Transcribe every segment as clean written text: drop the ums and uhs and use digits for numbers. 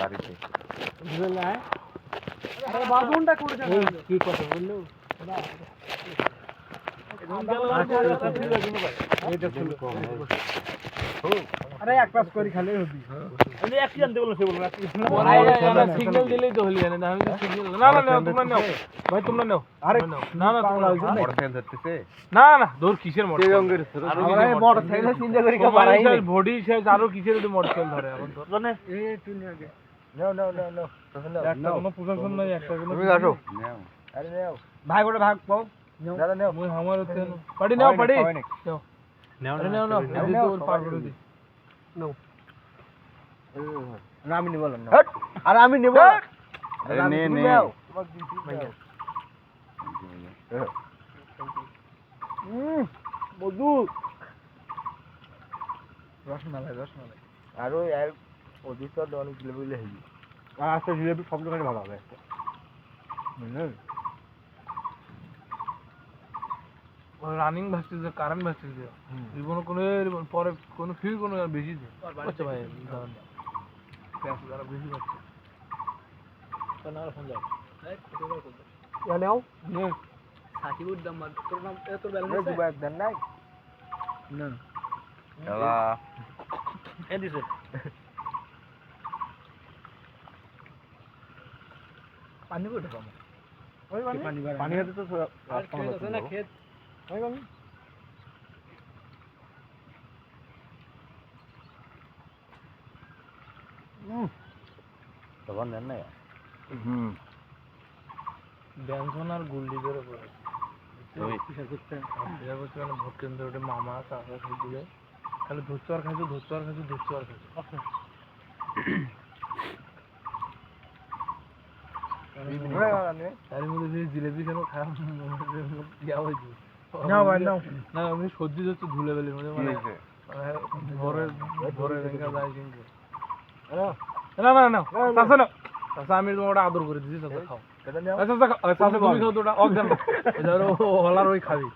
বাড়িতে বুঝলে আরে বাবুনটা করে যাবে কি কথা বললো আরে এক পাস করে খালি হবি আমি এক জানতে বললো সে বললো সিগন্যাল দিলেই তো হলি না আমি সিগন্যাল না না না তোমরা নাও ভাই তোমরা নাও আরে না না তোমরা মোটরসাইকেল ধরতেছে না না দূর কিসের মোটরসাইকেল আমরা মোটরসাইকেল চিন্তা করি কা বাড়াই না বডি সে আরো কিসের যদি মোটরসাইকেল ধরে এখন তো জানে এই তুই নিয়ে আগে নাও নাও নাও নাও একটা কোনো প্রশাসন নাই একটা কোনো তুমি আসো নাও আরে নাও ভাই করে ভাগ পাও দাদা নাও মই আমার হতে পড়ি নাও পড়ি নাও নাও নাও নাও এদি তো পার করে দি নাও আমি নিব না আর আমি নিব আরে নে নে মধু রসমালাই আরো আর অধিক অনেক জিলেবি হইবি আর আজকে জিলেবি সব দোকানে ভালো হবে বুঝলেন রানিং ভার্সেস কারেন্ট ভার্সেস জীবন কোনো পরে কোনো ফিল কোনো বেশি দিই আচ্ছা ভাই দাঁড়ান প্যাস যারা বেশি পাচ্ছে তো না ফোন দাও এই কতবার করব ইয়া নাও নে সাকিবুর দাম তোর নাম এত ব্যালেন্স আছে দুবার দেন নাই না এলা এ দিছে পানি কোটা পাবো ওই পানি হতে তো রাস্তা আছে না ক্ষেত ওই পানি তখন দেন না ব্যঞ্জন আর গুল্লি করে পড়ে ওই ভোট কেন্দ্র ওটা মামা চাষা খেয়ে খালি ধরছো আর খাইছো তার মধ্যে জিলেবি কেন খারাপ ইয়া হয়েছে না আমি সবজি যাচ্ছে ধুলে বেলে মানে ভরে ভরে রেখা যায় কিন্তু না না না চাষা না চাষা আমি তোমার আদর করে দিচ্ছি চাষা খাও চাষা তুমি খাও তোটা অজ্ঞান হলার ওই খাবি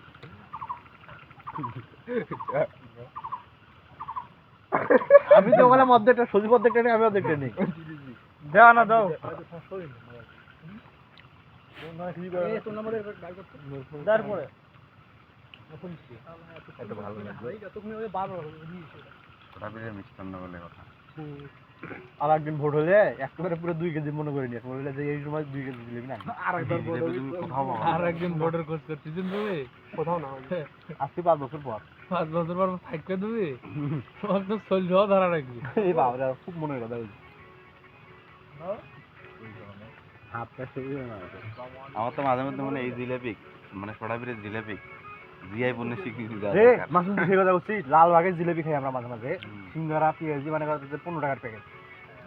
আমি তো ওখানে মধ্যেটা সজীব অর্ধেকটা নেই আমি অর্ধেকটা নেই দাও না দাও তারপরে এত ভালো লাগবে ওটা মিষ্টান্ন বলে কথা আর একদিন ভোট হলে একেবারে পুরো 2 কেজি মনে করে নিয়ে বললে যে এই সময় 2 কেজি দিলেবি না আর একদিন ভোটের খোঁজ করছিস তুমি কোথাও না আজকে 5 বছর পর 5 বছর পর থাকবে তুমি তোমার তো চলছেও ধরা রাখবি এই বাবা খুব মনে কথা বলছি আমার তো মাঝে মধ্যে মনে এই জিলেপি মানে সরাবিরের জিলেপি জিআই পণ্য স্বীকৃতি দেওয়া রে মাসুম তুই কথা বলছিস লালবাগের জিলেপি খাই আমরা মাঝে মাঝে সিঙ্গারা পেঁয়াজি মানে 15 টাকার প্যাকেট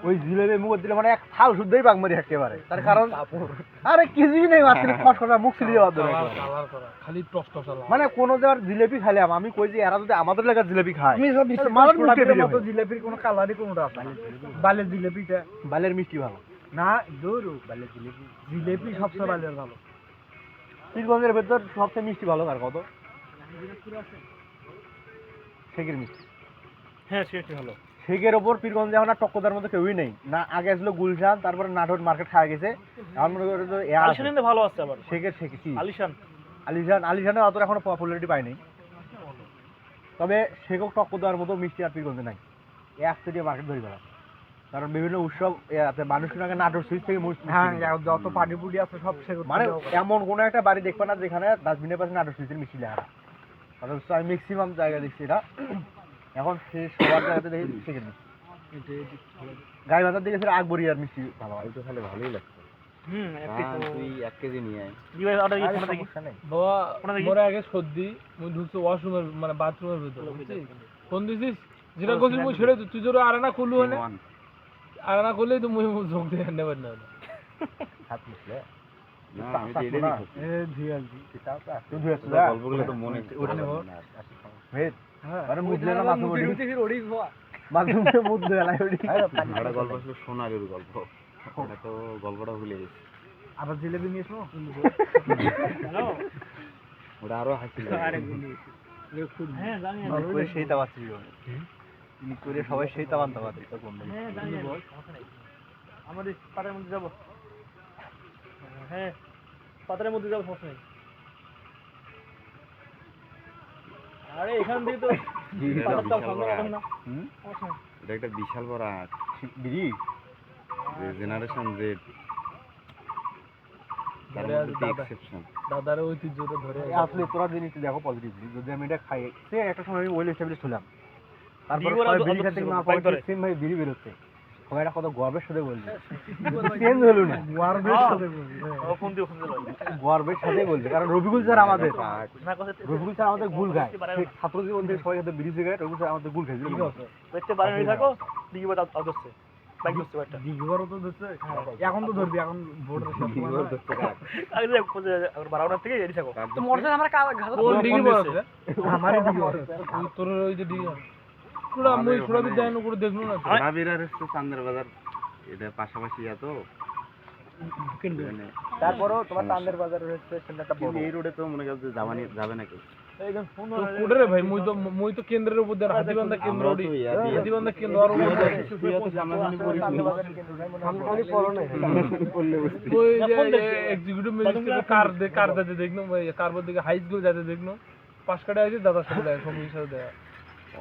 ওই জিলেপি মুখ দিলে মানে এক থাল শুদ্ধই বাগ মারি একেবারে তার কারণ আরে কিছুই নেই মাত্র খসখসা মুখ ছিলিয়ে বাদ দেবে খালি টস টস মানে কোন জায়গার জিলেপি খাইলাম আমি কই যে এরা যদি আমাদের লাগা জিলেপি খায় আমি সব মালার মুখে বেরিয়ে মতো জিলেপির কোনো কালারই কোনটা আছে বালের জিলেপিটা বালের মিষ্টি ভালো না দূর বালের জিলেপি সবচেয়ে বালের ভালো পীরগঞ্জের ভেতর সবচেয়ে মিষ্টি ভালো আর কত শেখের মিষ্টি হ্যাঁ সেটি ভালো শেখের ওপর পীরগঞ্জে এখন আর টক্কদার মধ্যে কেউই নেই না আগে আসলো গুলশান তারপরে নাটোর মার্কেট খাওয়া গেছে এখন মনে করে তো আলিশানে ভালো আছে আবার শেখের কি আলিশানে অত এখনো পপুলারিটি পায়নি তবে শেখক টক্কদার মতো মিষ্টি আর পীরগঞ্জে নাই এক স্টেডিয়াম মার্কেট ধরে বেড়া কারণ বিভিন্ন উৎসব মানুষের আগে নাটোর সুইচ থেকে যত পানি পুড়ি আছে সব মানে এমন কোনো একটা বাড়ি দেখবে না যেখানে ডাস্টবিনের পাশে নাটোর সুইচের মিষ্টি লেখা অথচ আমি ম্যাক্সিমাম জায়গা দেখছি এটা এখন সে সবার জায়গাতে দেখি সেখানে গাই বাজার দিকে সেটা আকবরি আর মিষ্টি ভালো হয় তো তাহলে ভালোই লাগছে তুই 1 কেজি নিয়ে আয় আগে সর্দি মুই ঢুকছো ওয়াশরুমের মানে বাথরুমের ভিতরে ফোন দিছিস যেটা করছিস মুই ছেড়ে তুই জোরে আরানা খুললু হলে আরানা করলেই তো মুই যোগ দিয়ে নেবার না হাত মিশলে না আমি তো এটাই করছি এ ধিয়ালজি সেটাও তো তুই গল্পগুলো তো মনে ওটা নেব ভেদ আরে মুদলে না মাথা বডি ওড়ি খোয়া মাথা মুদলে এলাই ওড়ি আরে গল্প ছিল সোনারের গল্প ওটা তো গল্পটা ভুলে গেছি আবার জিলেবি নিয়ে এসো হ্যালো ওটা আরো হাসিল আরে গুলি হ্যাঁ জানি আমি সেই তাওয়া ছিল তিনি করে সবাই সেই তাওয়ান তাওয়া দিত কোন হ্যাঁ জানি আমাদের পাড়ার মধ্যে যাবো। হ্যাঁ পাতারের মধ্যে যাবো, সমস্যা নেই। আরে এখান থেকে তো এটা একটা বিশাল বড় আট ব্রিজ, জেনারেশন জেড, তার মধ্যে এক্সেপশন। দাদার ঐতিহ্যটা ধরে আসলে তোরা জিনিস দেখো পজিটিভলি, যদি আমি এটা খাই, সে একটা সময় আমি ওয়েল এস্টাবলিশ হলাম, তারপর বিড়ি খেতে না পারি সেম ভাই বিড়ি বেরোচ্ছে, সবাই কত গর্বের সাথে বলছে, চেঞ্জ হলো না, গর্বের সাথে বলছে, গর্বের সাথে বলছে, কারণ রবিকুল স্যার আমাদের, রবিকুল স্যার আমাদের গুল গায়, ছাত্র জীবন থেকে সবাই সাথে বিড়ি সিগারেট, রবিকুল স্যার আমাদের গুল খাইছিল। দেখতে পারেন এই থাকো দিগিবার ধরছে, বাইক ধরছে একটা দিগিবারও তো ধরছে, এখন তো ধরবি, এখন ভোটের সাথে ধরছে আগে আর বারাউনা থেকে এডি থাকো তো মোটরসাইকেল আমরা ঘাস কোন দিগিবার আছে, আমারই দিগিবার ওই তোর ওই যে দিগিবার পুরো আমি সুরাবি দেন করে দেখলো না, রাবিরার হচ্ছে চান্দের বাজার, এটা পাশাপাশি এত তারপরও তোমার চান্দের বাজার হচ্ছে সেটা বড়, এই রোডে তো মনে করছে যাবে না কেউ। এইখান ফোন কোডরে ভাই মই তো কেন্দ্রের উপর দিয়ে হাতিবান্ধা কেন্দ্র ওডি, হাতিবান্ধা কেন্দ্র আর উপর দিয়ে তো জামানি পড়ি খালি পড়ো না করলে বসে ওই যে এক্সিকিউটিভ ম্যাজিস্ট্রেট কার যাতে দেখনো ভাই, কারবার দিকে হাই স্কুল যাতে দেখনো, পাশ কাটে আছে দাদার সাথে দেয়, সঙ্গীর সাথে দেয়,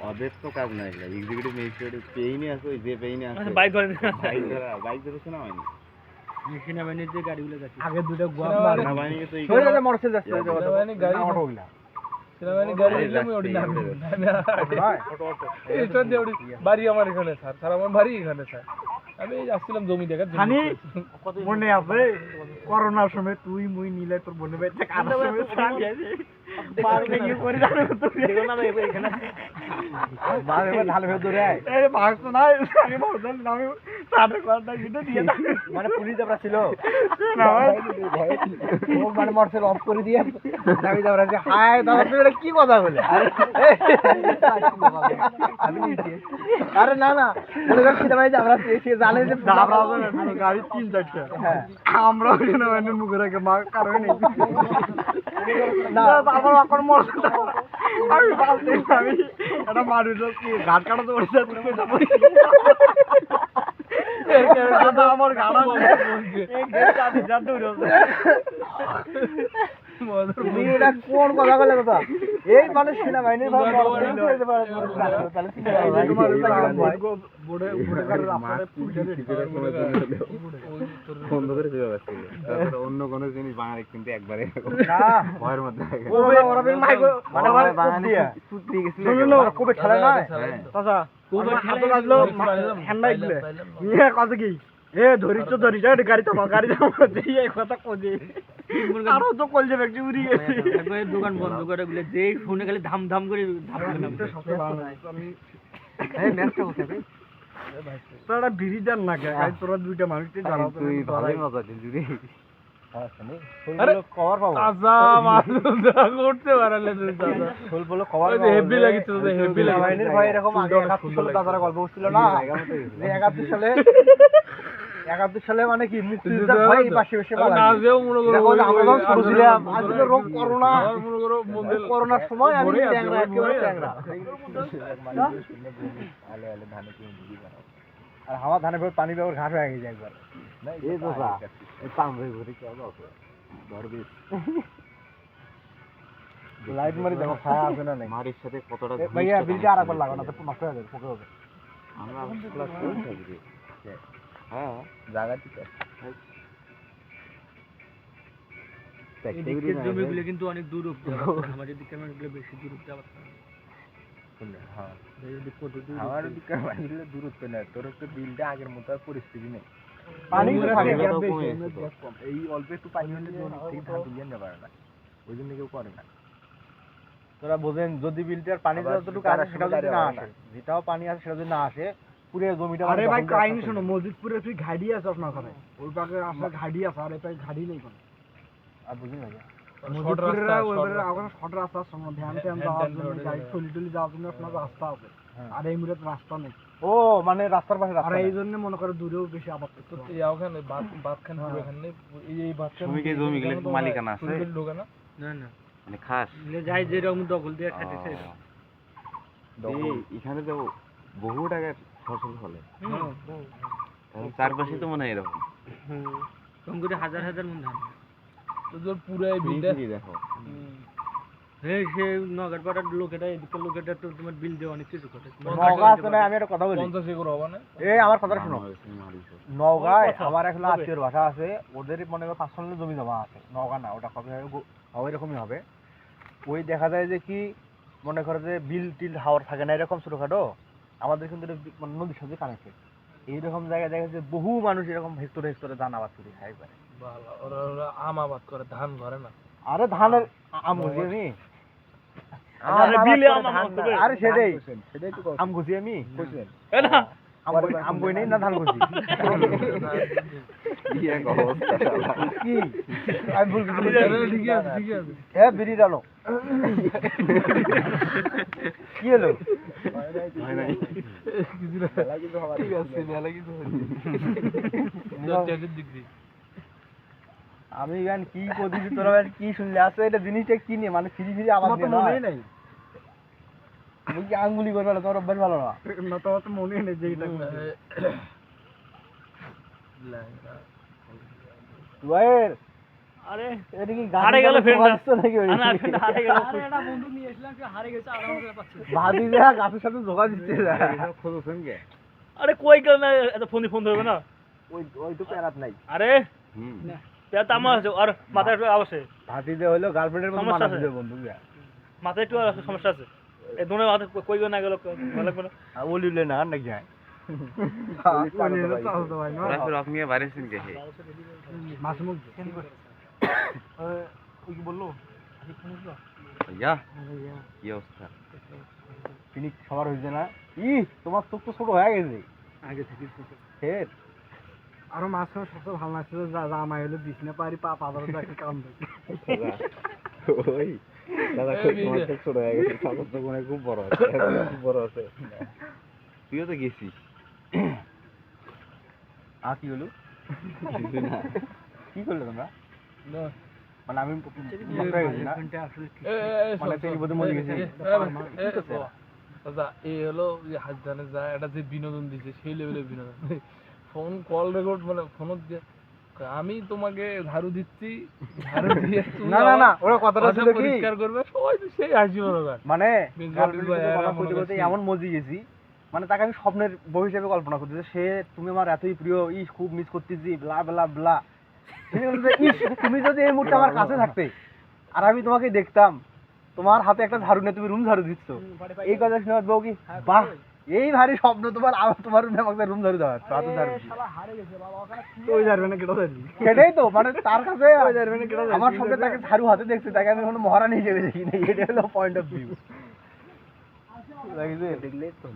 ওদের তো কাজ নাই, এক্সিকিউটিভ ম্যাজিস্ট্রেট পেইনি আছে, ওই যে পেইনি আছে বাইক ধরে বাইক ধরে শোনা হয়নি, সেনাবাহিনীর যে গাড়িগুলো যাচ্ছে আগে দুটো গোয়া সেনাবাহিনী তো এই মোটরসাইকেল যাচ্ছে, সেনাবাহিনী গাড়ি অটোগুলা, সেনাবাহিনী গাড়ি দিলাম ওই ওডি না এই স্টোর দিয়ে ওডি বাড়ি আমার এখানে স্যার, স্যার আমার বাড়ি এখানে স্যার, আমি আসছিলাম জমি দেখার জন্য। খানি মনে আছে করোনার সময় তুই মুই নিলে তোর বনে বাইতে কাটার সময় স্যার বারবে কি করে জানো তো দেখো না এখানে বারবে ঢাল ভেতরে ধরে এই ভাগ তো না, আমি বললাম আমি সাথে কথা ভিডিও দিয়ে দাও, মানে পুলিশ আমরা ছিল না ভাই, ও মানে মোটরসাইকেল অফ করে দিয়ে দাবি দাবরা যে হাই দাদা তুই এটা কি কথা বলে, আমি নিচে, আরে না না মনে করছি ভাই যে আমরা এসে জানে যে দাবরা গাড়ি 3-4টা, হ্যাঁ আমরা ওখানে মানে মুখে রেখে মার কারণে নেই না তারপর এখন মরছে, আমি বলতে আমি এটা মানুষ ঘাট কাটা তো ওড়িশা থেকে যাব, দাদা আমার গাড়া এই গেট কাটি যা দূর হচ্ছে, তুমি এটা কোন কথা বলে কথা, এই মানে সেনাবাহিনীর ভাব বলতে পারে তাহলে বোর্ডে বোর্ডে কাটার রাস্তায় পুলিশের বন্ধ করে দেওয়া হচ্ছে, তারপর অন্য কোনো জিনিস বাঙালি কিন্তু একবারে না ভয়ের মধ্যে ওরা মাইক মানে বাঙালি সূত্রি গেছিল কবে ঠেলা না চাচা কবে ঠেলা লাগলো ঠান্ডা গেলে নিয়ে কত কি এ ধরিস তো ধরিস গাড়ি তো যেই এই কথা কোজে আরো তো কলজে ব্যক্তি উড়ি গেছে, একবার দোকান বন্ধ করে বলে যেই ফোনে খালি ধাম ধাম করে আমি এই ম্যাচটা কোথায় ভাই তোরা বিড়ি দেন না গাই, তোরা দুইটা মানুষকে জানাও তুই ভালোই মজা দিন জুড়ি আরে কভার পাবো চাচা মাথা করতে পারলে তুই চাচা ফুল বলে কভার হেভি লাগিছে তো হেভি লাগাইনের ভাই এরকম আগে 71 সালে দাদারা গল্প করছিল না, যে 71 সালে মানে কি মুক্তিযোদ্ধা ভাই পাশে বসে বলা না যেও মনে করো আমরা যখন ছোট ছিলাম আজকে রোগ করোনা মনে করো করোনার সময় আমি ট্যাংরা একেবারে ট্যাংরা আলে আলে ধানে কি দিবি আর হাওয়া ধানে পানি ব্যবহার ঘাট হয়ে গেছে একবার এই তো যা এই পাম্পে ঘুরে কি হবে ধরবি লাইট মারি দেখো ছায়া আছে না নাই মারির সাথে কতটা ভাইয়া বিলটা আরেকবার লাগাও না তো নষ্ট হয়ে যাবে পোকা হবে, আমরা ক্লাস করে থাকি হ্যাঁ জায়গা ঠিক আছে, এই জমিগুলো কিন্তু অনেক দূর অবধি আমাদের দিকে ক্যামেরাগুলো বেশি দূর অবধি আবার হ্যাঁ আমার দিকে বাড়িগুলো দূরত্ব নেই, তোর তো বিলটা আগের মতো আর পরিস্থিতি নেই, পানি এই অল্প একটু পানি হলে ঠিক ধান তুলিয়ে নিতে পারে না, ওই জন্য কেউ করে না, তোরা বোঝেন যদি বিলটার পানি যতটুকু আসে সেটা যদি না আসে, যেটাও পানি আসে সেটা যদি না আসে পুরো জমিটা, আরে ভাই কাহিনী শোনো, মসজিদপুরে তুই ঘাড়ি আছে আপনার ওখানে, ওই পাশে আসলে ঘাড়ি আছে আর এই পাশে ঘাড়ি নেই কোনো, আর বুঝলি না মসজিদপুরের ওইবারে ওখানে শর্ট রাস্তা আছে, ধ্যান ট্যান যাওয়ার জন্য গাড়ি টলি যাওয়ার জন্য আপনার রাস্তা আছে, আর এই মুহূর্তে রাস্তা নেই, ও মানে রাস্তার পাশে রাস্তা, আর এই জন্য মনে করে দূরেও বেশি আবাদ করতে হয়, ওখানে বাতখান পুরো এখানে এই বাতখান জমিকে জমিগুলো মালিকানা আছে না না মানে খাস যাই যেরকম দখল দিয়ে খাইতেছে এখানে তো বহু টাকার ফসল ফলে, চারপাশে তো মনে হয় এরকম কম করে হাজার হাজার মন ধান তোর পুরাই বিলটা দেখো হ্যাঁ সে নগর পাড়ার লোকেরা এদিকে লোকেরা তো তোমার বিল দেওয়া অনেক কিছু করে নওগাঁ আছে না, আমি একটা কথা বলি 50 একর হবে না এই আমার কথাটা শোনো নওগাঁয় আমার এখন আত্মীয়র বাসা আছে, ওদের মনে করো 500 জমি জমা আছে। নওগাঁ না, ওটা কবে হবে এরকমই হবে। ওই দেখা যায় যে কি মনে করো যে বিল টিল হাওয়ার থাকে না এরকম ছোটখাটো, আমাদের কিন্তু এটা মানে নদীর সাথে কানেক্টেড। এইরকম জায়গায় দেখা যায় বহু মানুষ এরকম হেক্টরে হেক্টরে ধান আবাদ করে খাই পারে। ভালো ওরা আম আবাদ করে ধান করে না আরে ধানের আম গুছি আমি, আরে বিলে আম করবে আরে সেটাই তো আম গুছি আমি কইছেন এ না আম কই নাই না ধান গুছি কি এক অবস্থা শালা। কি আমি ভুল কিছু ঠিক আছে এ বিড়ি ডালো কি হলো হয় নাই ঠিক আছে মেলা কিছু ডিগ্রি আমি গান কি কদিছি তোরা গান কি শুনলে আছে এটা জিনিসটা কি নিয়ে মানে ফিরি ফিরি আওয়াজ দিয়ে মনেই নাই তুমি কি আঙ্গুলি করবে না, তোমার অভ্যাস ভালো না না তোমার তো মনেই নেই যেটা ওয়ের আরে এটা কি হারে গেল ফ্রেন্ডটা নাকি ওই না ফ্রেন্ড হারে গেল আরে এটা বন্ধু নিয়ে এসলাম কি হারে গেছে আর আমাদের পাচ্ছে ভাবি যা গাছের সাথে জোগা দিচ্ছে খোঁজছেন কে আরে কই গেল না এত ফোন ধরবে না ওই ওই তো প্যারাত নাই আরে হুম পেট আমার আছে আর মাথায় একটু আওয়াজ আছে ভাতি যে হলো গার্লফ্রেন্ডের মতো সমস্যা মানা আছে। দিবে বন্ধু মাথায় একটু সমস্যা আছে এই দুনে মাথা কই গেল না গেল ভালো লাগবে না ওলিলে না নাকি যায় ওরা ফির আপনি বাইরে সিন কে হে মাসমুখ ওই কি বললো ইয়া কি অবস্থা ফিনিক সবার হয়েছে না ই তোমার চোখ তো ছোট হয়ে গেছে আগে থেকে ফের আরো মাছ সবচেয়ে ভালো লাগছিল জামাই হলো বিছনা পারি পাদার একটা কাম ওই দাদা খুব তোমার চোখ ছোট হয়ে গেছে সাগর তো মনে খুব বড় আছে খুব বড় আছে তুইও তো গেছিস কি হলো কিছু না কি করলে তোমরা না মানে আমি মনে গেছি না মানে তেরি বোধে মরে গেছি দাদা এই হলো যে হাজদানে যা এটা যে বিনোদন দিছে সেই লেভেলের বিনোদন ফোন কল রেকর্ড মানে ফোন দিয়ে আমি তোমাকে ঝাড়ু দিচ্ছি ঝাড়ু দিয়ে না না না ওরা কথাটা ছিল কি পরিষ্কার করবে সবাই তো সেই হাসি মনে মানে Girlfriend বা এরা মনে করছে। এমন মজি গেছি মানে তাকে আমি স্বপ্নের বউ হিসেবে কল্পনা করতেছি, সে তুমি আমার এতই প্রিয়, ইস খুব মিস করতেছি ব্লা ব্লা ব্লা। তুমি যদি এই মুহূর্তে আমার কাছে থাকতে আর আমি তোমাকে দেখতাম তোমার হাতে একটা ঝাড়ু নিয়ে তুমি রুম ঝাড়ু দিচ্ছ, এই কথা শুনে বউ কি বাহ এই ভারী স্বপ্ন তোমার, আমার তোমার রুমে আমাকে রুম ঝাড়ু দেওয়া হাতে ঝাড়ু ওই ঝাড়বে না কেটে সেটাই তো মানে তার কাছে আমার সঙ্গে তাকে ঝাড়ু হাতে দেখছি, তাকে আমি কোনো মহারানী হিসেবে দেখি না, এটা হলো পয়েন্ট অফ ভিউ। দেখলে তো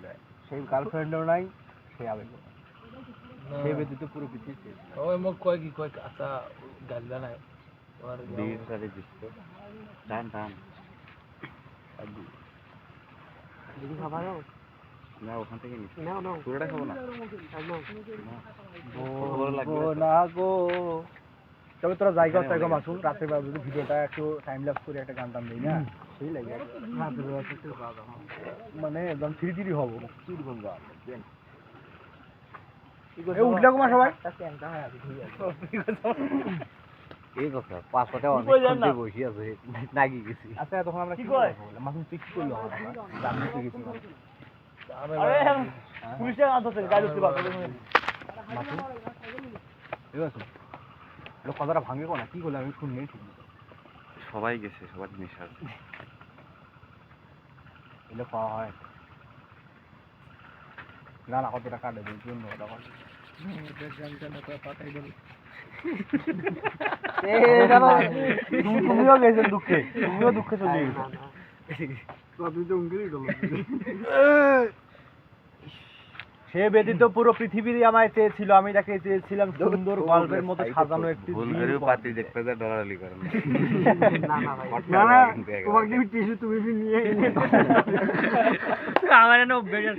সেই গার্লফ্রেন্ডও নাই, সে আবেগ সে ব্যতীত পুরো পৃথিবী শেষ। ওই মোক কয় কি কয় আচ্ছা গাল্লা নাই আর দিন সাথে দিচ্ছে টান টান দেখি খাবার না ওখান থেকে নিচ্ছি পুরোটা খাবো না না গো। তবে তোরা জায়গা টাইগা মাসুম রাতের বেলা যদি ভিডিওটা একটু টাইম ল্যাপস করে একটা গান টান দিই না, সেই লাগে রাতের বেলা একটু মানে একদম থ্রি থ্রি হবো উঠলে কুমার সবাই এই কথা 5 টাকা কি কই জান না? বসে আছে নাকি গেছি আচ্ছা তখন আমরা কি কি কয়? করবো মাসুম তুই কি করলো আমরা জানতে গেছি আরে পুলিশে আনতে গাড়ি উঠতে পারবে মাসুম ঠিক আছে লোক কথাটা ভাঙে কোনা কি করলো আমি শুননি ঠিক সবাই গেছে সবার নেশা এগুলো পাওয়া হয় না না কত টাকা দেবে জন্য তখন তুমিও গেছেন দুঃখে, তুমিও দুঃখে চলে গেছেন। সে ব্যতীত পুরো পৃথিবীরই আমায় চেয়েছিল, আমি তাকে চেয়েছিলাম সুন্দর গল্পের মতো সাজানো একটি ভুল দিন। করে পাতি দেখতে যা ডলালি করেন না না তোমাকে আমি টিস্যু তুমি নিয়ে আমার এনে বেজার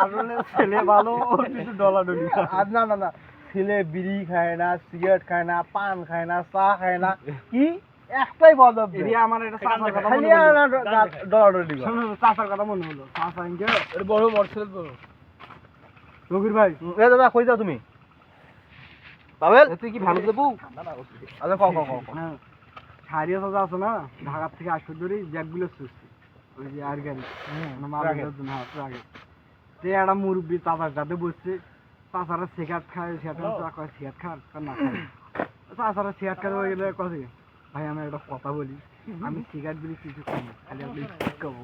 আসলে ছেলে ভালো কিছু ডলাডলি আর না না না ছেলে বিড়ি খায় না, সিগারেট খায় না, পান খায় না, চা খায় না, কি একটাই বদব এরিয়া আমার এটা চাচার কথা মনে হলো, ডলাডলি চাচার কথা মনে হলো, চাচা ইনকে এটা বড় মরছিল তো জকির ভাই এ দাদা কই যাও তুমি পাবেল তুই কি ভালো দেবো আচ্ছা কও সারিয়া সাজা আছে না ঢাকা থেকে আসতে ধরে জ্যাকগুলো সুস্থ ওই যে আর গাড়ি মালের জন্য আগে যে একটা মুরব্বী চাচার সাথে বসছে চাচারা সিগারেট খায় সিগারেট খান না খায় চাচারা সিগারেট খাওয়া হয়ে গেলে কথা ভাই আমি একটা কথা বলি আমি সিগারেট বিলি কিছু খাই না খালি আপনি খাবো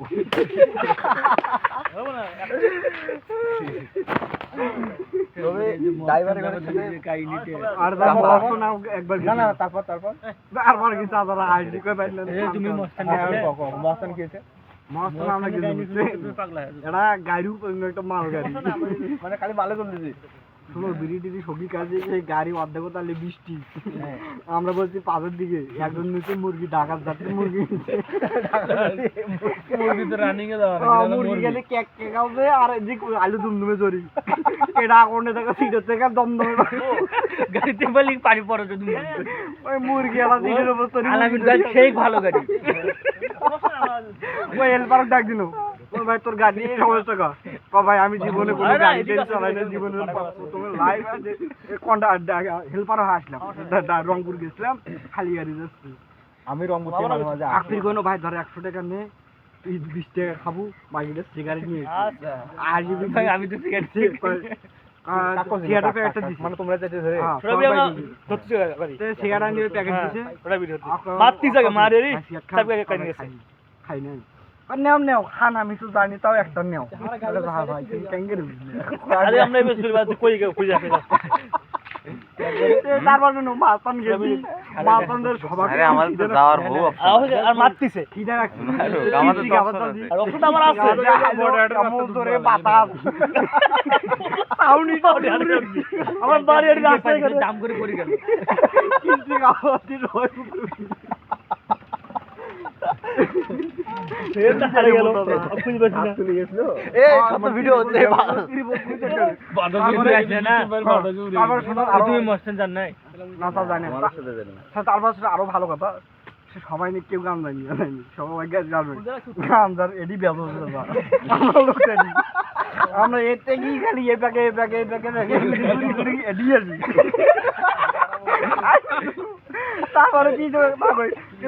একবার কি চাচারা আইডি করে পাইলেন তুমি মস্তান খেয়েছে এটা গাড়ি একটা মাল গাড়ি মানে খালি মালে চলতেছি শোনো বিড়ি টিড়ি সবজি কাজে এই গাড়ি অর্ধেক তাহলে বৃষ্টি আমরা বলছি পাঁচের দিকে একজন নিচে মুরগি ঢাকার যাচ্ছে মুরগি মুরগি তো রানিং এ দাও মুরগি গেলে কেক কেক হবে আর এদিকে আলু দুমদুমে জড়ি এটা আগুনে থেকে সিটের থেকে দমদমে গাড়িতে বলি পানি পড়ে যদি ওই মুরগি আলা দিনের উপর তো আলামিন গাড়ি সেই ভালো গাড়ি ওই হেল্পার ডাক দিল ও ভাই তোর গাড়ি এই সমস্যা ক ভাই আমি জীবনে কোনো গাড়ি চালাই না জীবনে তুমি লাইভ আছে কোনটা হেল্পার আসলাম রংপুর গেছিলাম খালি গাড়ি যাচ্ছি আমি রংপুর থেকে মাঝে মাঝে আপনি কোনো ভাই ধরে 100 টাকা নে তুই 20 টাকা খাবো বাকিটা সিগারেট নিয়ে আর ভাই আমি তো সিগারেট সিগারেট একটা দিছি মানে তোমরা যেতে ধরে রবি আমরা ধরতে গাড়ি তে সিগারেট নিয়ে প্যাকেট দিছে ওটা ভিডিও মারতি জায়গা মারে রে সব জায়গা কাই নিয়েছে খাই নাই আর নেও খান আমি তো জানি তাও একটা নেও আরে ভাই তুই কেঙ্গে রে আরে আমরা বেশ বাদ কই খুঁজে আসে তারপর নো মাতন গেছি মাতনদের সবাই আরে আমাদের তো যাওয়ার বহু আর মারতিছে খিদা রাখছে আমাদের তো আর ওষুধ আমার আছে কেমন ধরে বাতাস সাউন্ড আমার বাড়ির রাস্তায় দাম করে পড়ে গেল কিনছি গাওয়াতি রয় এটা হারিয়ে গেল খুঁজে পাচ্ছি না চলে গেছিল এই সব ভিডিও হচ্ছে আবার শোনো আর তুমি মস্তান জান নাই না তা জানি না তারপর আরো ভালো কথা সে সবাই নিয়ে কেউ গান জানি সবাই গান জান এডি ব্যবহার আমরা এতে কি খালি এ প্যাকে এডি আছি তারপরে কি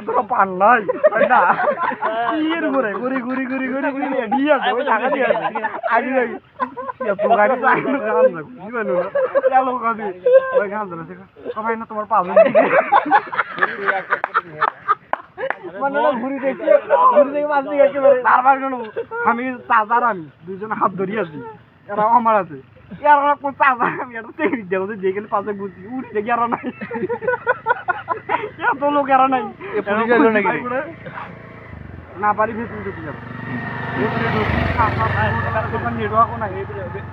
তোরা পান নাই না এর ঘুরে ঘুরি এডি আছে ওই টাকা দিয়ে আইডি লাগি তো গাড়ি চাইলো গান না কি বলো চলো কবি ওই গান ধরে সবাই না তোমার পাবে মানে ঘুরি দেখছে মাছ দিয়ে একেবারে তারপর শোনো আমি চাচার আমি দুজন হাত ধরি আছি এরা আমার আছে এরা কোন চাচা আমি একটা টেকনিক দেবো যেখানে পাশে বুঝি উঠি দেখি আর নাই এত লোক এরা নাই না পারি ভেতরে ঢুকে যাবো নেটওয়ার্কও নাই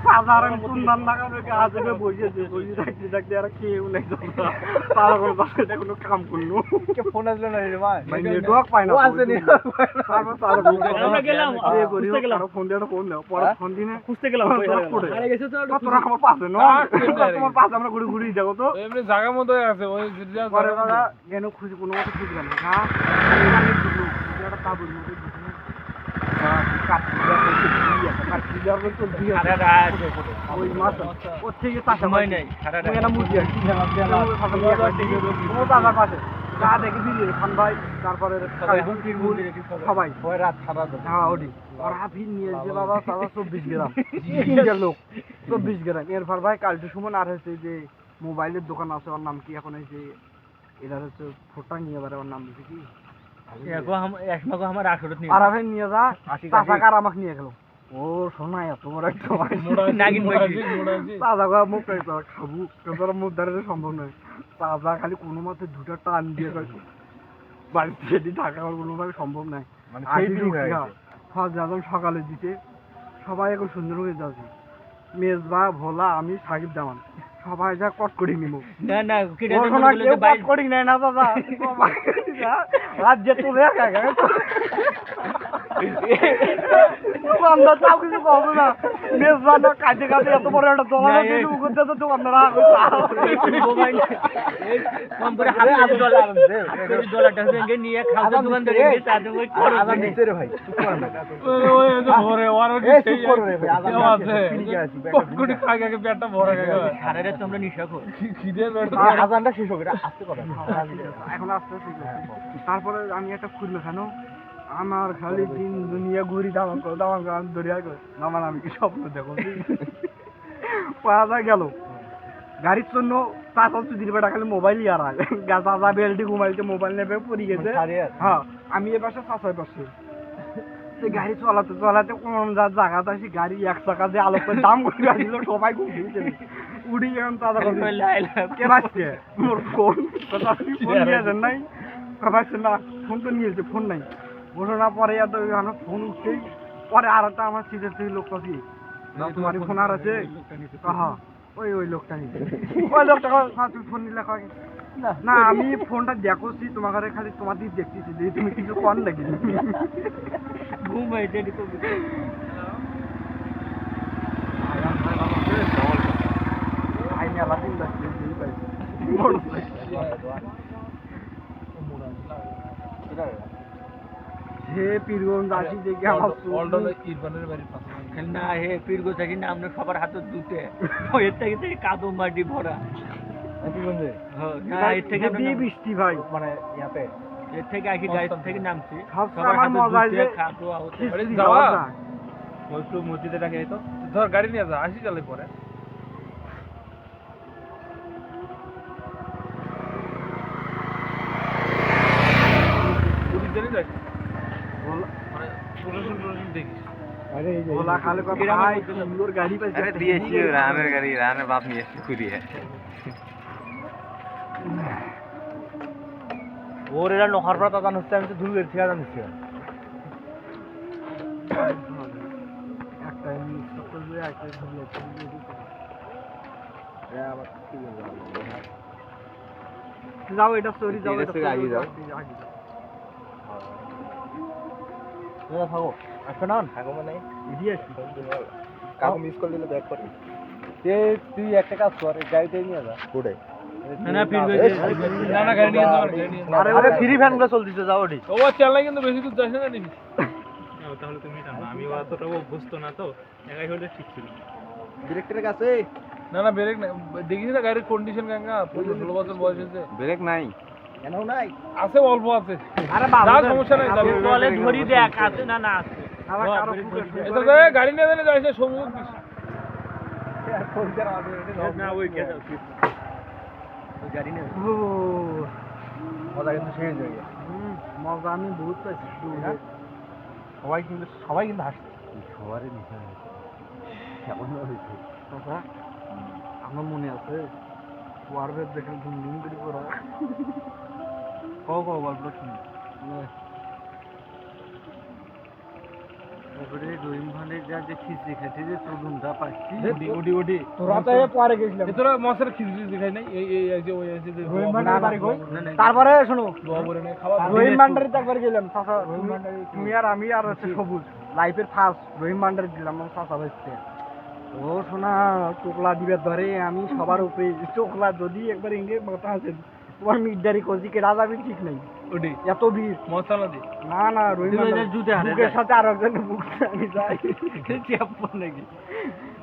সাধারণ সুন্দর লাগাবে বসেছে থাকতে থাকতে আর কেউ নেই তারা কোনো বাসাটা কোনো কাম করলো ফোন আসলো না রে ভাই নেটওয়ার্ক পায় না আমরা গেলাম ফোন দিয়ে ফোন দাও পরে ফোন দিনে খুঁজতে গেলাম তোরা আমার পাশে তোমার পাশে আমরা ঘুরে ঘুরে যাবো তো এমনি জায়গা মতো আছে ওই পরে দাদা কেন খুঁজে কোনো মতো খুঁজে গেল না কাবুল ওই মাছ ওর থেকে সময় নেই পাশে চা দেখে দিলি খান ভাই তারপরে সবাই রাত সারা হ্যাঁ ওটি আর হাফি নিয়ে এসে বাবা তারা 24 গ্রাম 3 লোক 24 গ্রাম এরপর ভাই কালটু সুমন আর হচ্ছে যে মোবাইলের দোকান আছে ওর নাম কি এখন এই যে এরা হচ্ছে ফোটা নিয়ে এবারে ওর নাম দিচ্ছে কি আমার 18 নিয়ে আর ভাই নিয়ে যা টাকার আমাকে নিয়ে গেল ও শোনা এত বড় একটা নাগিন দাদা মুখ খাবো তোর মুখ দাঁড়াতে সম্ভব নয় দাদা খালি কোনো মতে দুটো টান দিয়ে বাড়িতে যেটি টাকা কোনোভাবে সম্ভব নয় মানে যাদব সকালে দিতে সবাই এখন সুন্দর হয়ে যাচ্ছে মেজবা ভোলা আমি সাকিব জামান সবাই যা কট করে নিব না কেউ কট করি নাই না দাদা রাত যেত দোকানদার তাও কিছু কবে না মেজবান কাজে কাজে এত বড় একটা দোকান আছে করতে তো দোকানদার মোবাইল কম করে হাতে $1 ভেঙে নিয়ে খাওয়া দোকান ধরে গিয়ে চা দেবো আজান দিচ্ছে রে ভাই চুপ কর না ওই যে ভরে ওর এই চুপ কর রে ভাই আজান আছে কোটি খাগে আগে পেটটা ভরে গেল সারারে তোমরা নিশা কর খিদে পেট আজানটা শেষ হবে আস্তে কথা এখন আসতে তারপরে আমি একটা খুললো কেন আমার খালি দিন দুনিয়া ঘুরি দাম দরিয়া নামান আমি কি স্বপ্ন দেখো পাওয়া গেল গাড়ির জন্য তার দিন বেটা খালি মোবাইলই আর গাছা বেলটি ঘুমাইতে মোবাইল নেবে পড়ে গেছে হ্যাঁ আমি এ পাশে চাষার পাশে গাড়ি চালাতে চালাতে কোন জায়গাতে আসি গাড়ি এক চাকা দিয়ে আলো করে দাম করে আসছিল সবাই ঘুমিয়েছে উড়ি এখন তাদের কে বাঁচছে মোর ফোন ফোন নিয়েছেন নাই বাঁচছে না ফোন তো নিয়েছে ফোন নাই ঘটনা পরে এত ফোন উঠতেই পরে আর একটা আমার সিটের থেকে লোক পাচ্ছি তোমার ফোন আর আছে হ্যাঁ ওই লোকটা নিচ্ছে ওই লোকটা তুমি ফোন নিলে কয় না আমি ফোনটা দেখছি তোমার ঘরে খালি তোমার দিক দেখতেছি যে তুমি কিছু কর নাকি ঘুম হয়েছে হে পীরগঞ্জ আসি দেখে আমার ইরফানের বাড়ির পাশে না হে পীরগো থাকি না আমরা সবার হাতে দুটে এর থেকে থেকে কাদো মাটি ভরা না এর থেকে বৃষ্টি ভাই মানে ইয়াতে এর থেকে আসি গাড়ি থেকে নামছি সবার হাতে মজা আছে কাদো আহতে যাওয়া ওই একটু মসজিদে রাখে তো ধর গাড়ি নিয়ে যা আসি চলে পরে পুলিশ জানি যাই মানে প্রশাসন দেখিস আরে এই যে ওলা খালে কত ভাই সুন্দর গাড়ি পাইছে अरे दिएছি রানের গাড়ি রানের বাপ নিয়ে এসে ঘুরিয়ে ওর এরা নহর পড়া তাজান হচ্ছে আমি তো ধুলের থেকে জানিছি একটা মিক্স করবে একটা ধুলে যাও এটা স্টোরি যাও এটা আগে যাও তোরা থাকো আসো না থাকো মানে এদিকে আসি কাকু মিস কল দিলে ব্যাক করে তুই একটা কাজ কর এই গাড়িতে নিয়ে যা কোডে না পীরগো না না গাড়ি নিয়ে যাও আরে ফ্রি ফ্যান গুলো চলতেছে যাও ওটি ও চালাই কিন্তু বেশি দূর যাস না নিবি তাহলে তুমি জানো আমি অতটা অভ্যস্ত না তো একাই হলে ঠিক ছিল ডিরেক্টরের কাছে না না ব্রেক না দেখিস না গাড়ির কন্ডিশন কেঙ্গা 16 বছর বয়স হয়েছে ব্রেক নাই কেন নাই আছে অল্প আছে আরে যা সমস্যা নাই যাবে বলে ধরি দেখ আছে না না আছে আরে কারো এটা যে গাড়ি নিয়ে জানি যাইছে সমুখ দিস না ওই কে যাও ওই গাড়ি নিয়ে ও মজা কিন্তু শেষ হয়ে গেছে মজা আমি বহুত পাইছি সবাই কিন্তু হাসছে সবারই নিশা কেমন হয়েছে কথা আমার মনে আছে ওয়ারবের দেখে ধুমধুম করে করা কও গল্পটা শুনি তারপরে রহিম ভানের যা যে খিচড়ি খেতে যে চোদনটা পাচ্ছি উডি তোরা তো পরে গেছিলাম তোরা মাছের খিচুড়ি দেখাই নাই এই যে ওই আছে যে রহিম ভান্ডারি বাড়ি কই তারপরে শোনো দোয়া করে নে খাওয়া রহিম ভান্ডারি একবার গেলাম চাচা রহিম ভান্ডারি তুমি আর আমি আর হচ্ছে সবুজ লাইফের ফার্স্ট রহিম ভান্ডারি দিলাম আমার চাচা ভাইতে ও শোনা চোখলা দিবে ধরে আমি সবার উপরে চোখলা যদি একবার ইংরে মাথা আছে তোমার মিটদারি করছি কে রাজাবি ঠিক নাই ওডি এত ভিড় মশলা দি না রহিম ভান্ডারি জুতে হারে বুকের সাথে আর একজনের বুক আমি যাই চাপ নাকি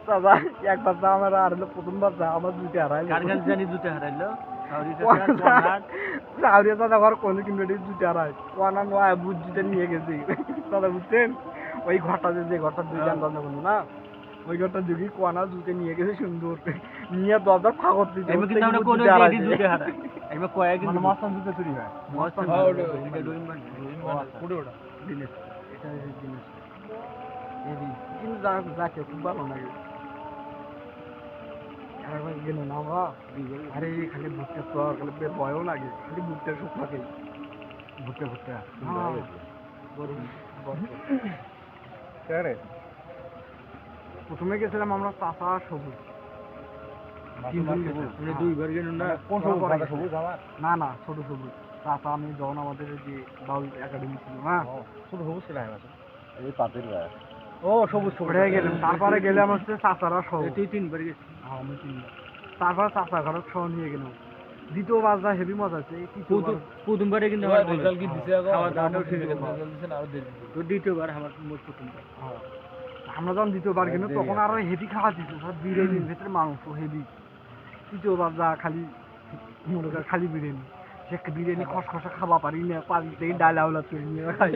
চাচা একবার যা আমার আর হলো প্রথমবার যা আমার দুইটা হারাইলো কার কাছে জানি জুতে হারাইলো চাউরিয়া দাদা ঘর কোনো কিনবে জুতে হারায় কোয়ানা নয় বুঝ জুতে নিয়ে গেছি দাদা বুঝছেন ওই ঘরটা যে ঘরটা দুই জান দাদা বন্ধু না ওই ঘরটা যুগি কোয়ানা জুতে নিয়ে গেছে সুন্দর নিয়ে দরজার ফাগর দিতে আমি কিন্তু আমরা কোনো রেডি জুতে হারাই আমি কয়েক মানে মাস্তান জুতে চুরি হয় মস্ত ওডি ওটা জিনিস এটা জিনিস কিন্তু যাকে খুব ভালো লাগে গেল না আমরা আরে খালি ভুট্টা চর খালি ভয়ও লাগে খালি ভুট্টার সুখ থাকে ভুট্টা প্রথমে গেছিলাম আমরা চাষা সবুজ দুইবার গেল না কোন সবুজ আমার না ছোট সবুজ চাষা আমি যখন আমাদের যে বাউল একাডেমি ছিল না ছোট সবুজ ছিল এই পাতির গায়ে ও সবুজ সবুজ ওটাই গেলাম তারপরে গেলাম হচ্ছে চাচারা সহ তুই 3 বার গেছিস হ্যাঁ, আমি তিনবার। তারপরে চাচা ঘর সহ নিয়ে গেলাম দ্বিতীয়বার যা হেভি মজা আছে এই তৃতীয়বার প্রথমবারে কিন্তু আমার ভালো রেজাল্ট কি দিছে আগো খাওয়া দাওয়াটাও ঠিক আছে। রেজাল্ট দিছেন আরো দেরি তো দ্বিতীয়বার আমার মোট প্রথমবার হ্যাঁ। আমরা যখন দ্বিতীয়বার গেলাম তখন আরো হেভি খাওয়া দিচ্ছে সব বিরিয়ানির ভেতরে মাংস হেভি তৃতীয়বার যা খালি মনে কর খালি বিরিয়ানি সে বিরিয়ানি খসখসা খাওয়া পারি না পারি থেকে ডাল আউলা তুলে নিয়ে খাই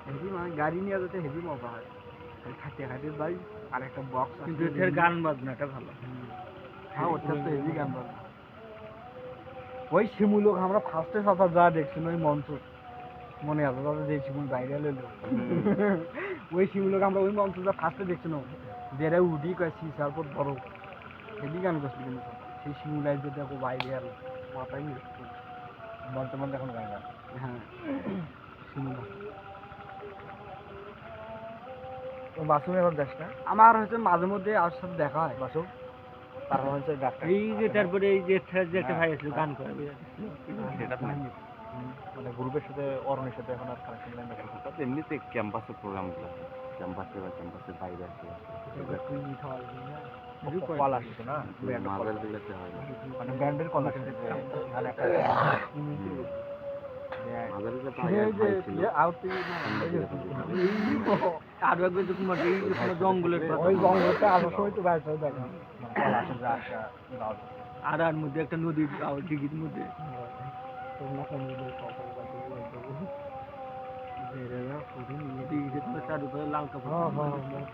হেভি মানে গাড়ি নিয়ে যেতে হেভি মজা হয় খাইতে খাইতে যাই আর একটা বক্স কিন্তু এর গান বাজনাটা ভালো হ্যাঁ ওটা তো হেভি গান বাজনা ওই শিমুলোক আমরা ফার্স্টে সাথে যা দেখছি ওই মঞ্চ মনে আছে দাদা যে শিমুল বাইরে এলো ওই শিমুলোক আমরা ওই মঞ্চ যা ফার্স্টে দেখছি না যেটা উঠি কয় সিসার পর ধরো হেভি গান করছিল কিন্তু সেই শিমুলাই যে দেখো বাইরে এলো মাথায় মঞ্চ মঞ্চ এখন গান গান হ্যাঁ শিমুলা মাসুম এখন যাস না আমার হচ্ছে মাঝে মধ্যে আর সাথে দেখা হয় মাসুম তারপর হচ্ছে ডাক্তার এই যে তারপরে এই যে একটা ভাই আছে গান করে সেটা তো মানে গ্রুপের সাথে অরণের সাথে এখন আর কানেকশন নাই না তাতে এমনিতে ক্যাম্পাসের প্রোগ্রামগুলো ক্যাম্পাসে বা ক্যাম্পাসের বাইরে আছে তুই খাওয়া না কল আসছে না মাদার দিলেতে হয় না মানে ব্যান্ডের কল আসছে যে এখানে একটা মাদার দিলে তো এই আগে যে ভাই ছিল আউট থেকে না আর একবার তো তোমার এই যে তোমার জঙ্গলের ওই জঙ্গলটা আসার সময় তো বাইরে দেখা কল আসে যে একটা গাও আর মধ্যে একটা নদী দিঘির মধ্যে তোমরা কোন দিকে কথা বলছো বেরেরা পুরো নিয়ে দিঘিতে তোমার চারুপাশে লাল কাপড়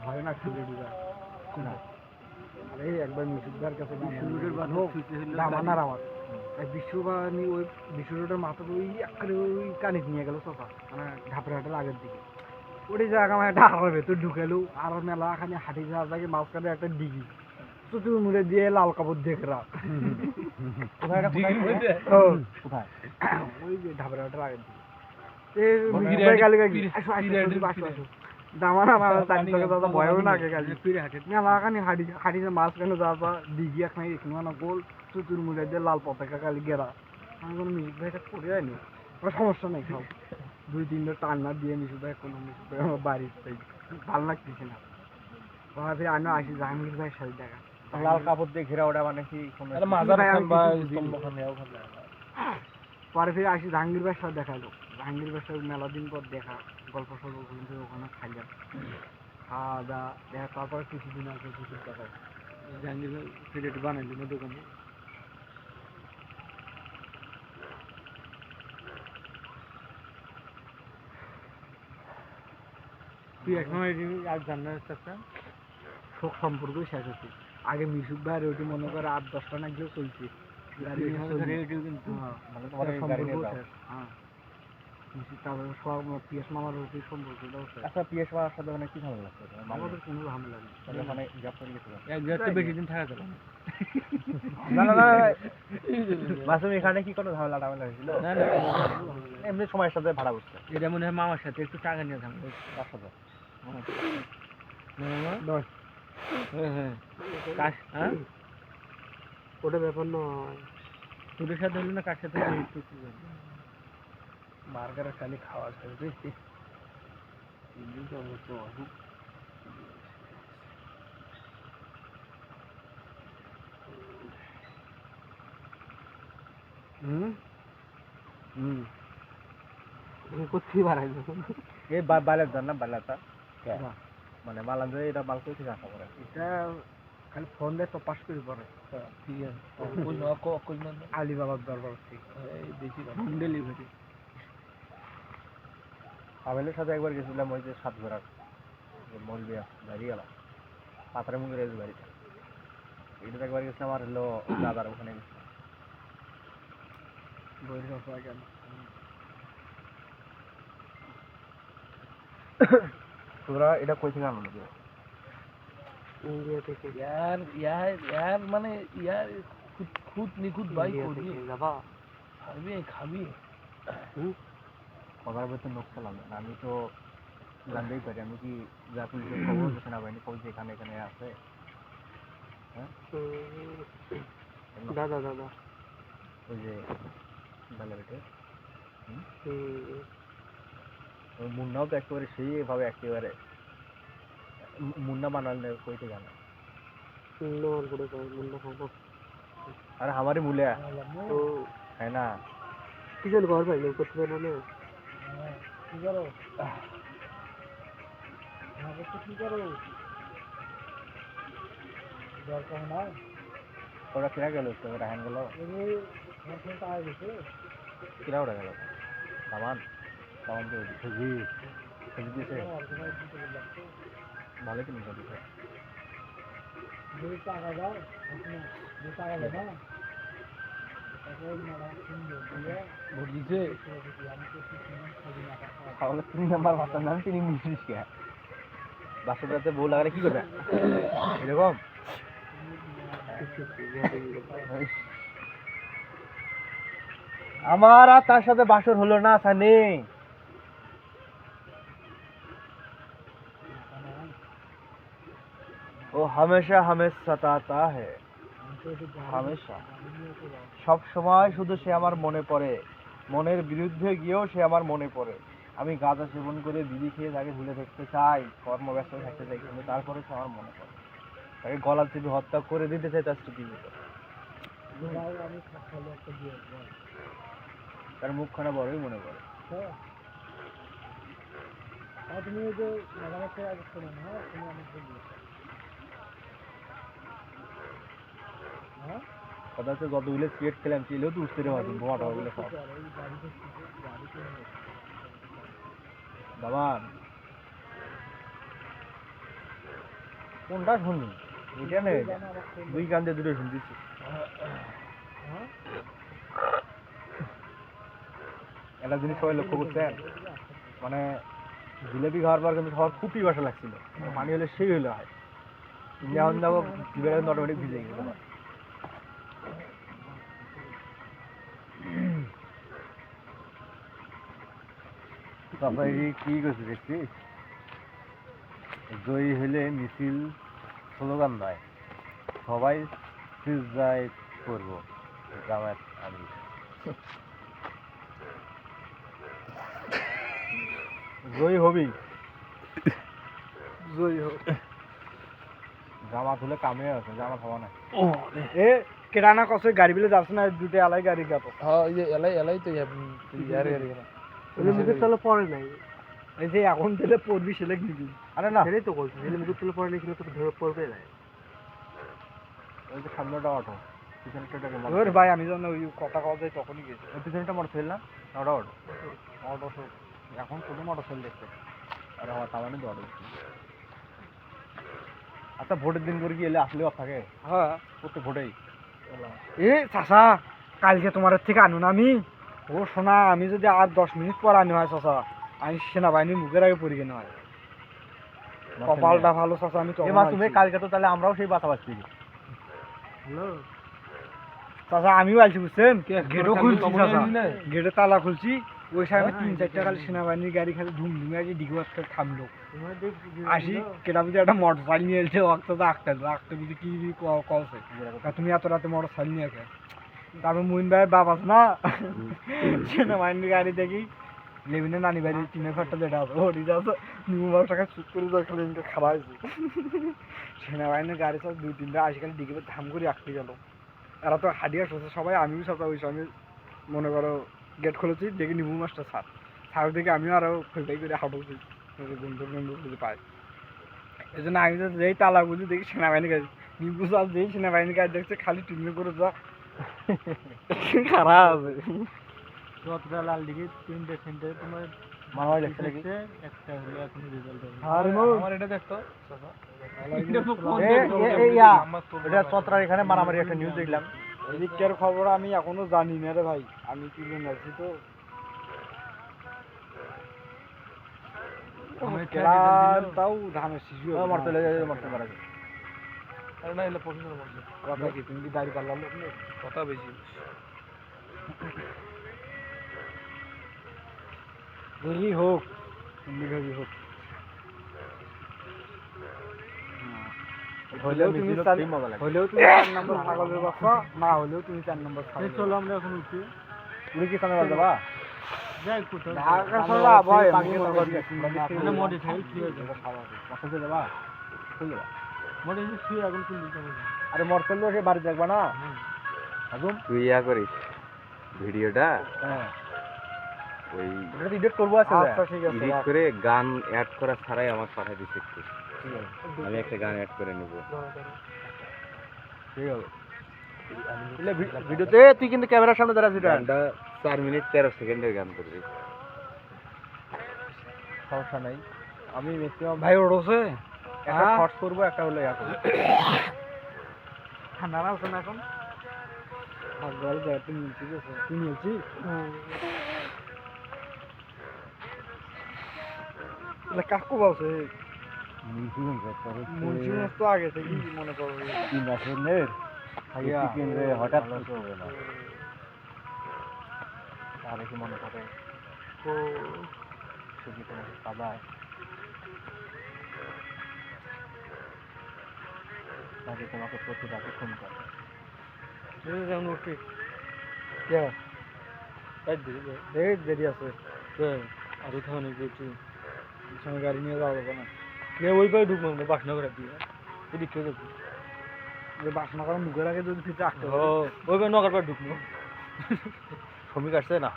ভয় না খুলে দিবা আরে একবার মিশুদার কাছে শুরুর বাদ দামানার আমার বিশ্ববাণী ওই বিশ্বরোডের মাথা ওই একেবারে ওই কানিক নিয়ে গেল সোফা মানে ঢাপড়াটার আগের দিকে ওই জায়গা আমার একটা আড়ার ভেতর ঢুকেলো আর মেলা খানি হাঁটি যাওয়ার জায়গায় মাঝখানে একটা ডিগি চুচুর মুড়ে দিয়ে লাল কাপড় দেখরা কোথায় ওই যে ঢাপড়াটার আগের দিকে দামানা আমার চারিদিকে দাদা ভয়ও না আগে গালি মেলা খানি হাঁটি মাঝখানে যাওয়া ডিগি এখানে এখানে গোল চুচুর মুড়ে দিয়ে লাল পতাকা কালি গেরা আমি কোনো মিউজিক ভাইটা করে যায়নি কোনো সমস্যা নেই খাও 2-3টা টান্না দিয়ে মিশুক ভাই কোনো মিশুক ভাই আমার বাড়িতে ভালো লাগতেছে না ওরা ফিরে আমি আসি জাহাঙ্গীর ভাইয়ের সাথে দেখা লাল কাপড় দিয়ে ঘেরা ওটা মানে কি কোনো আরে মাজার খান বা স্তম্ভখানে ওখানে পরে ফিরে আসি জাহাঙ্গীর ভাইয়ের সাথে দেখালো জাহাঙ্গীর ভাইয়ের সাথে মেলা দিন পর দেখা গল্প সল্প করতে ওখানে খাইলাম খাওয়া দাওয়া দেখা তারপরে কিছুদিন আগে কিছু দেখা জাহাঙ্গীর ফিরে একটু বানাই দিল দোকানে তুই এখন আর জানার চেষ্টা শোক সম্পর্কই শেষ হচ্ছে আগে মিশুক ভাইয়ের ওইটি মনে করে 8-10টা না গিয়েও চলছে গাড়ি নিয়ে চলছে। কিন্তু হ্যাঁ, মানে ওদের তোমার গাড়ি নিয়ে সম্পর্কও যাও। শেষ হ্যাঁ মিশুক তারপরে সব পিএস মামার ওইটি সম্পর্কটাও শেষ আচ্ছা পিএস মার সাথে মানে কি ভালো লাগছে আমাদের কোনো ঝামেলা নেই তাহলে ওখানে জব করে গেছিল এক জায়গাতে বেশি দিন থাকা যাবে না না না মাসুম এখানে কি কোনো ঝামেলা টামেলা হয়েছিল না না এমনি সময়ের সাথে ভাড়া করছে এটা মনে হয় মামার সাথে একটু টাকা নিয়ে থাকবে তার সাথে নয় হ্যাঁ কাজ হ্যাঁ ওটা ব্যাপার নয় তোদের সাথে হলো না কার সাথে হলো একটু কি জানি। বার্গারের খালি খাওয়া যায় রে হুম হুম কোথায় বাড়াইলো এই বাইলের জান না বাইলাটা মানে মালান যে এটা বাল করে থেকে আসা করে এটা খালি ফোন দিয়ে তো পাস করে পড়ে ঠিক আছে কই না কই না আলিবাবার দরবার থেকে এই দেখি হোম ডেলিভারি আবেলের সাথে একবার গেছিলাম ওই যে সাত ঘোড়ার মলবে বাড়ি গেলাম পাথরের মুখে রয়েছে বাড়িটা এটা একবার গেছিলাম আর হলো দাদার ওখানে গেছিলাম বইয়ের কথা কেন তোরা এটা কই থেকে আনলো ইন্ডিয়া থেকে यार মানে यार খুদ নিখুঁত ভাই ইন্ডিয়া করি থেকে যাবা খাবি কবার বেতন নোক খেলাম না আমি তো জানতেই পারি আমি কি যা পুলিশের খবর সেনাবাহিনী খবর যে এখানে এখানে আছে হ্যাঁ দাদা দাদা ওই যে বেলাবেটে মুন্নাও তো একেবারে সেইভাবে একেবারে মুন্না বানালে কইতে জানা আরে हमारे मूल्य তো है ना কি যেন ঘর পাইলো করতে পারো না কি করো কি করো দরকার না ওরা কিরা গেল তো রাহান গেল কিরা ওরা গেল সামান সামান তো জি দিছে ভালো কি নিয়ে দিছে টাকা দাও টাকা দাও না বুঝিছে তাহলে 3 নাম্বার ভাষা নাম তিনি মিশিস কে বাসুদাতে বউ লাগালে কি করবে এরকম আমার আর তার সাথে বাসর হলো না সানি ও हमेशा हमें सताता है हमेशा সব সময় শুধু সে আমার মনে পড়ে মনের বিরুদ্ধে গিয়েও সে আমার মনে পড়ে আমি গাঁজা সেবন করে বিড়ি খেয়ে তাকে ভুলে থাকতে চাই কর্মব্যস্ত থাকতে চাই কিন্তু তারপরে সে আমার মনে পড়ে তাকে গলা চেপে হত্যা করে দিতে চাই তার স্মৃতিতে তার মুখখানা বড়ই মনে পড়ে কথা হচ্ছে যতগুলো সিগারেট খেলাম চিলেও তো উঠতে দেওয়া বোমাটা ওগুলো সব বাবা কোনটা শুনি এটা নেই দুই কান দিয়ে দুটো শুনতেছি একটা জিনিস সবাই লক্ষ্য করছেন মানে জিলেপি খাওয়ার পর কিন্তু খাওয়ার খুব পিপাসা লাগছিল পানি হলে সেই হইলে হয় যেমন দেখো জিভে অটোমেটিক ভিজে গেছিল তারপরে কি করছে দেখছিস জয়ী হলে মিছিল স্লোগান নয় সবাই সিজদায় করব জামায়াত আমি জয়ী হবি জয় হোক জামাত হলে কামে আছে জামাত হওয়া নাই এ কেরানা কসে গাড়ি বিলে যাচ্ছে না দুটো আলাই গাড়ি গাতো হ্যাঁ এই যে এলাই তো ইয়ার গেল মুখের তলে পড়ে নাই এই যে এখন দিলে পড়বি সেলেক নিবি আরে না সেটাই তো বলছি দিলে মুখের তলে পড়ে নাই কিন্তু তোকে ধরে পড়বে না ওই যে সামনেটা অটো পিছনেটা ওর ভাই আমি জানো ওই কথা কথা তখনই গেছি পিছনেটা মোটরসাইকেল না ওটা অটো অটো এখন শুধু মোটরসাইকেল দেখতে আর আমার তামানে তো অটো আচ্ছা ভোটের দিন করে কি এলে আসলেও থাকে হ্যাঁ প্রত্যেক ভোটেই এ চাচা কালকে তোমার থেকে আনুন আমি ও শোনা আমি যদি আর 10 মিনিট পর আনি হয় চাচা আমি সেনাবাহিনীর মুখের আগে পড়ে কেন হয় কপালটা ভালো চাচা আমি তো তুমি কালকে তো তাহলে আমরাও সেই বাসা পাচ্ছি হ্যালো চাচা আমিও আলছি বুঝছেন গেটও খুলছি চাচা গেটে তালা খুলছি ওই সময় 3-4টা খালি সেনাবাহিনীর গাড়ি খালি ধুমধুমে আছে ডিগো একটা থামলো আসি কেটা বুঝি একটা মোটরসাইকেল নিয়ে এসে আঁকতে বুঝি কি কলছে তুমি এত রাতে মোটরসাইকেল নিয়ে আসে তারপর মুইন ভাইয়ের বাপ আছে না সেনাবাহিনীর গাড়ি দেখি লেবিনে নানি বাড়ি টিনের ঘরটা যেটা আছে ওটি যাচ্ছে নিউ টাকা চুপ করে যায় খালি খারাপ হয়েছে সেনাবাহিনীর গাড়ি সব 2-3টা আসি খালি ডিগে ধাম করে রাখতে গেল এরা তো হাডিয়া শুনছে সবাই আমিও সব ওই সময় মনে করো গেট খুলেছি দেখি নিবু মাছটা ছাড় দেখে আমিও আরো ফেলটাই করে হাঁটছি বন্ধু পাই এই জন্য আমি যেই তালা বুঝি দেখি সেনাবাহিনী গাড়ি নিবু চাষ যেই সেনাবাহিনী গাড়ি দেখছে খালি টিনে করে যা খারাপ আছে যতটা লাল দিকে 3টে সেন্টার তোমার মানবাই দেখছে নাকি একটা হলো এখন রেজাল্ট হবে আর আমার এটা দেখতো এটা চত্রার এখানে মারামারি একটা নিউজ দেখলাম এদিকের খবর আমি এখনো জানি না রে ভাই আমি কি জানি তো তাও ধানের শিশু মরতে মারা যায় আরে না এলে প্রফেসর বলছে কথা কি তুমি কি দাড়ি পাল্লা লোক কথা বেশি দেখি হোক তুমি হোক হলেও তুমি 4 নম্বর ছাগলের বাচ্চা না হলেও তুমি 4 নম্বর ছাগল চলো আমরা এখন উঠি তুমি কি সামনে যাবা যাই কোথাও ঢাকা শহরে আবহাওয়া এমনি মনে করি মানে মোটরসাইকেল শুয়ে যাবে বাসাতে যাবা চলে যাবা মোটরসাইকেল শুয়ে এখন তুলে দিতে হবে আরে মরতেল সে বাড়ি দেখবা না একদম তুই ইয়া করিস ভিডিওটা হ্যাঁ ওই এটা এডিট করবো আছে আচ্ছা ঠিক আছে এডিট করে গান অ্যাড করা ছাড়াই আমার পাঠিয়ে দিস একটু আমি একটা গান অ্যাড করে নেব ঠিক আছে এলে ভিডিওতে তুই কিন্তু ক্যামেরার সামনে দাঁড়া আছিস গানটা 4 মিনিট 13 সেকেন্ডের গান করবি সমস্যা নাই আমি ম্যাক্সিমাম ভাই ওড়ছে একটা শর্টস করবো একটা হলো ইয়া করবো ঠান্ডা না আছে না এখন আগল যাতে নিচে গেছে তুই নিয়েছি এটা কাকু বলছে মুন্সিগঞ্জ তো আগে থেকেই মনে করো 3 মাসের ভাইয়া কেন্দ্রে হঠাৎ কিছু হবে না তাহলে কি মনে করে তো সুখী তোমাকে কাদায় তাকে তোমাকে প্রতি রাতে ফোন করে যেমন উঠি কে তাই দিবি এই দেরি আছে আরো খাওয়ানো যেটি সঙ্গে গাড়ি নিয়ে যাওয়া যাবে না ওই পায়ে ঢুকবো আমরা বাসনা করে দিয়ে এদিক কেউ যাবো যে বাসনা করার মুখের আগে যদি ফিতে আসতে ওই পায়ে নগার পায়ে ঢুকবো শ্রমিক আসছে না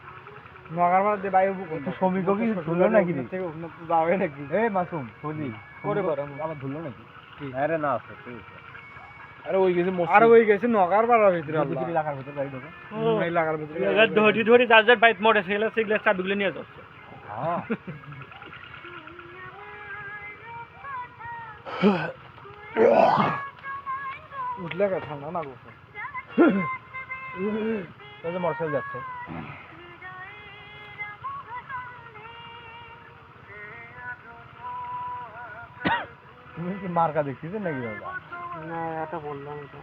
নগার মার দিয়ে বাইরে বুক শ্রমিকও কি ধুলো নাকি থেকে ওখানে তো যাবে নাকি এই মাসুম সজি করে পারে আমার ধুলো নাকি আরে না আছে ঠিক আছে আরে ওই গেছে আর ওই গেছে নগার পাড়ার ভিতরে যদি এলাকার ভিতরে গাড়ি ঢোকে এই লাগার ভিতরে ধরি ধরি যার যার বাইক মোটরসাইকেল সেগুলো চাবিগুলো নিয়ে যাচ্ছে হ্যাঁ উঠলে কে ঠান্ডা না বসে এই যে মোটরসাইকেল যাচ্ছে তুমি কি মার্কা দেখছিস নাকি বাবা না এটা বললাম তো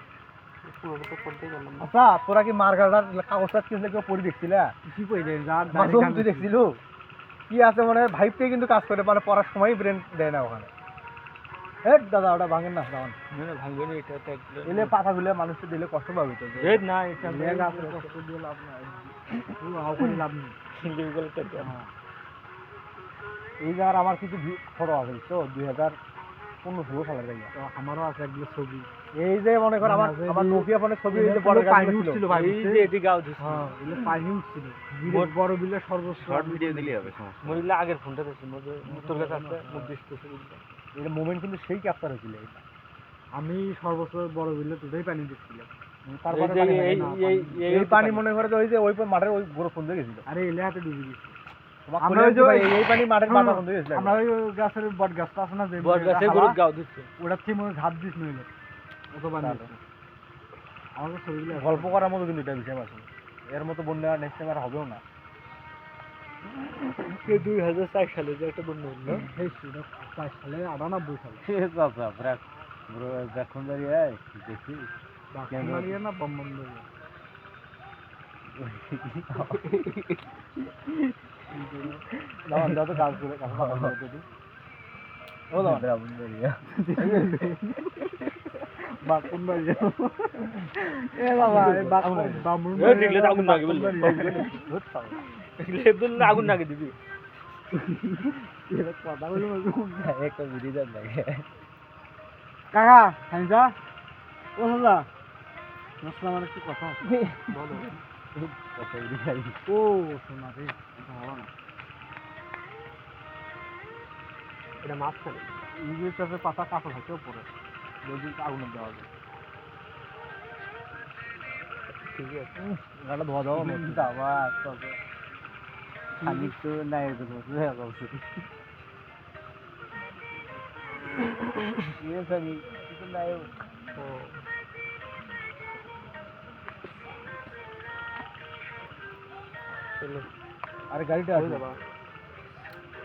পুরো তো করতে গেলাম আচ্ছা তোরা কি মার্কাটার কাগজটা কিনলে কেউ পড়ি দেখছিলে কি কই রে যা মাসুম তুই দেখছিল কি আছে মানে ভাইবটাই কিন্তু কাজ করে মানে পড়ার সময় ব্রেন দেয় না ওখানে এ দাদা ওটা ভাঙেন না দাও ভাঙবে না এটা এলে পাতাগুলো মানুষকে দিলে কষ্ট পাবে তো না এটা লেগ আছে কষ্ট দিয়ে লাভ নাই ও আও করে লাভ নেই সিঙ্গেল এই জায়গার আমার কিছু ফটো আছে তো 2015 সালের জায়গা তো আমারও আছে একগুলো ছবি এই যে মনে কর আমার আমার নোকিয়া ফোনের ছবি এই যে বড় পানি গাছ উঠছিল ছিল ভাই এই যে এটি গাও দিচ্ছে হ্যাঁ এগুলো পানি উঠছিল বড় বিলে সর্বোচ্চ শর্ট ভিডিও দিলেই হবে সমস্যা মরিলে আগের ফোনটা দিচ্ছে তোর কাছে আছে নির্দিষ্ট এই মোমেন্ট কিন্তু সেই ক্যাপচার হয়েছিল এটা আমি সর্বোচ্চ বড় বিলে তোটাই পানি দিচ্ছিলাম তারপরে এই যে এই পানি মনে করে যে ওই যে ওই মাঠের ওই বড় ফোন দিয়ে গেছিল আরে এলে হাতে ডুবে গেছি আমরা আমরা ওই ওই যে এই পানি মাঠের মাথা ফোন দিয়ে গেছিল আমরা ওই গাছের বট গাছটা আছে না যে বড় গাছে গরু গাও দিচ্ছে ওটার থেকে মনে ঘাত দিস নইলে অত পানি আমাদের ছবিগুলো গল্প করার মতো কিন্তু এটা বিষয় আছে এর মতো বন্যা নেক্সট টাইম আর হবেও না 2004 সালে যে একটা বন্যা হলো এই সেটা 4 সালে 98 সালে ঠিক আছে ব্রেক ব্রো এখন দাঁড়িয়ে দেখি বাকিমারিয়া না বম্বন্দিয়া দাও দাও তো কাজ করে কাজ পাতা করে দিই ও দাও বন্ধুরিয়া বাকুন্দারিয়া এ বাবা এই বামুন এই দেখলে তো আগুন লাগে বললে লেবুল আগুন লাগে দিবি এরা কথা বলে একটা ভিডিও দেন লাগে কাকা হাইজা ও দাদা আসসালামু আলাইকুম কথা বলো কথা ভিডিও ও শোনা রে ভালো না এটা মাছ খাবে ইংলিশ চাষের পাতা কাঁচা থাকে উপরে যদি আগুন দেওয়া যায় ঠিক আছে গাটা ধোয়া দাও মতো আবার খালি তো নাই তো হয়ে যাচ্ছে ये सभी तो নাই ও চলো আরে গাড়িটা আছে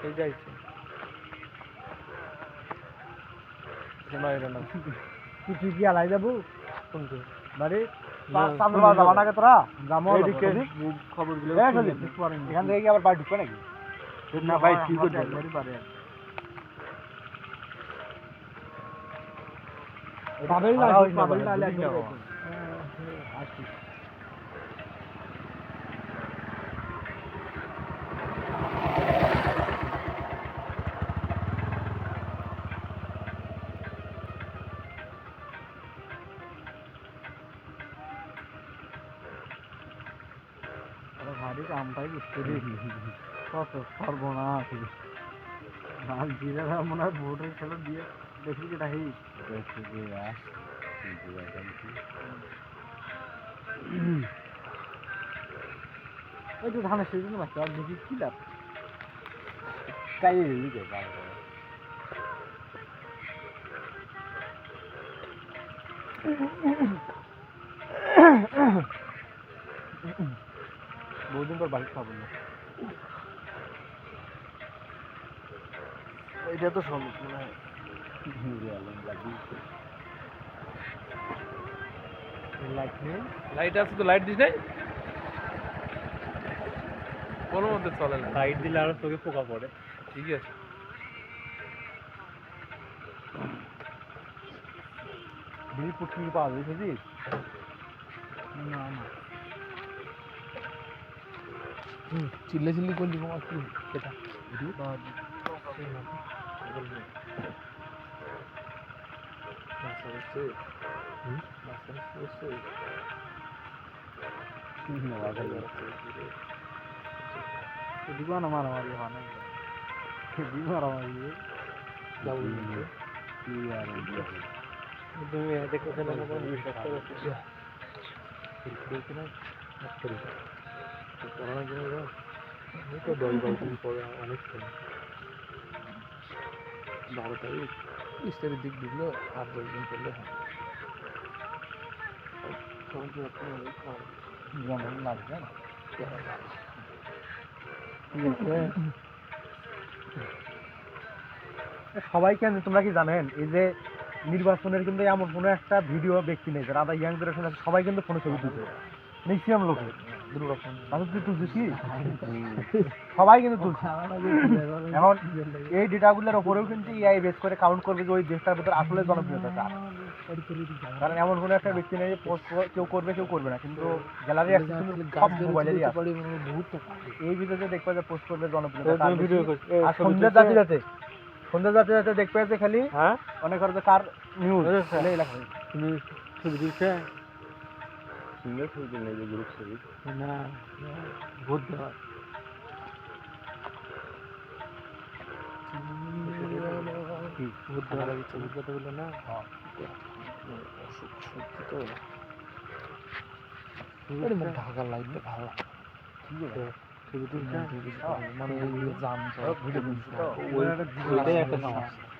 এই যাইছে শোনা এটা না তুই কি আলাই যাবো কোনটা বাড়ি না, সামনে বাড়ি যাবা নাকি তোরা জামা এদিকে খবরগুলো এখান থেকে কি আবার বাড়ি ঢুকবে নাকি না ভাই কি করবে পারে পাবেল না পাবেল না আলে আসি আরে আমটাই বুঝতে রে কত সর্বনাশ লাল জিরারা মনে হয় ভোটের খেলা দিয়ে দেখি যেটা হেই ওই তো ধানের সেজন্য বাচ্চা আর দেখি কি লাভ কাই দিকে বহুদিন পর বাড়ি খাবো না এটা তো সব মনে হয় লাইট আছে তো লাইট দিস নাই কোনো মধ্যে চলে না লাইট দিলে আরো চোখে পোকা পড়ে ঠিকই আছে বিড়ি পুটকি পাওয়া যায় বুঝিস না না চিল্লা চিল্লি করলি তোমার কি সেটা দিবানা মারামারি হয় না দিদি মারামারি তুমি দেখো কেন বিশ্বাস করো অনেক 12 তারিখ ইস্তারির দিক ঢুকলো আর 10 দিন করলে হয় সবাই কেন তোমরা কি জানেন এই যে নির্বাচনের কিন্তু এমন কোনো একটা ভিডিও ব্যক্তি নেই যারা ইয়াং জেনারেশন আছে সবাই কিন্তু ফোনে ছবি তুলছে ম্যাক্সিমাম লোকে তুই তুলছিস কি সবাই কিন্তু তুলছে এখন এই ডেটাগুলোর ওপরেও কিন্তু এআই বেস করে কাউন্ট করবে যে ওই দেশটার ভিতরে আসলে জনপ্রিয়তা কার কারণ এমন কোনো একটা ব্যক্তি নেই যে পোস্ট কেউ করবে না কিন্তু গ্যালারি আছে কিন্তু সব মোবাইলেরই আছে এই ভিডিওতে দেখবে যে পোস্ট করবে জনপ্রিয়তা আর সন্ধ্যা জাতি দেখবে যে খালি অনেক হচ্ছে কার নিউজ তুমি ছবি দিচ্ছে সিঙ্গেল ছবি নেই যে গ্রুপ ছবি না ভোট দেওয়া ভোট দেওয়ার আগে ছবি কথা বললো না ঢাকার লাইটটা ভালো ছবি তুলছে মানে জাম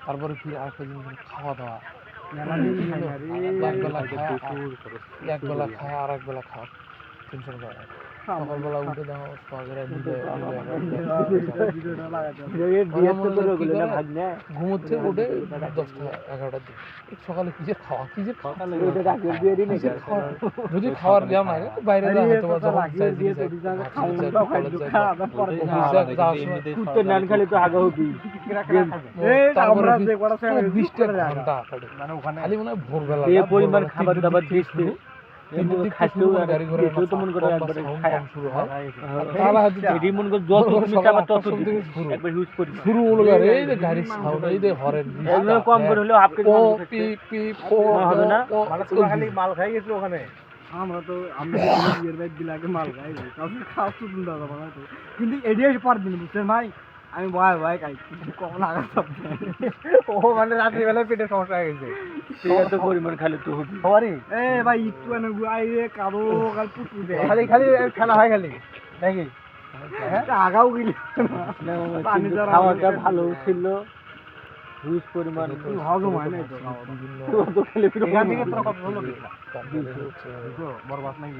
তারপরে কি আরেকটা জিনিস খাওয়া দাওয়া একবেলা খায় আর একবেলা খাওয়া টেনশন করে সকালবেলা উঠে দাও ঘুমোচ্ছে উঠে 10টা-11টার দিকে সকালে কি যে খাওয়া যদি খাওয়ার জ্ঞান না বাইরে খালি মনে হয় ভোরবেলা পরিমাণ খাবার দাবার দিচ্ছে মাল খাই গেছিল ওখানে আমরা তো মাল খাই কিন্তু এডিএস পারবেন বুঝছেন ভাই আমি ভয় খাই কখন আগা ও মানে রাত্রিবেলায় পেটের সমস্যা হয়ে গেছে এত পরিমাণ খালি তো হবে সবারই ভাই একটু এনে আইরে কারো কাল পুটু দে খালি খেলা হয় খালি নাকি আগাও গেলি খাওয়াটা ভালো ছিল হিউজ পরিমাণ হজম হয় না তো খেলে এখান থেকে তোরা কত হলো বড় বাস নাই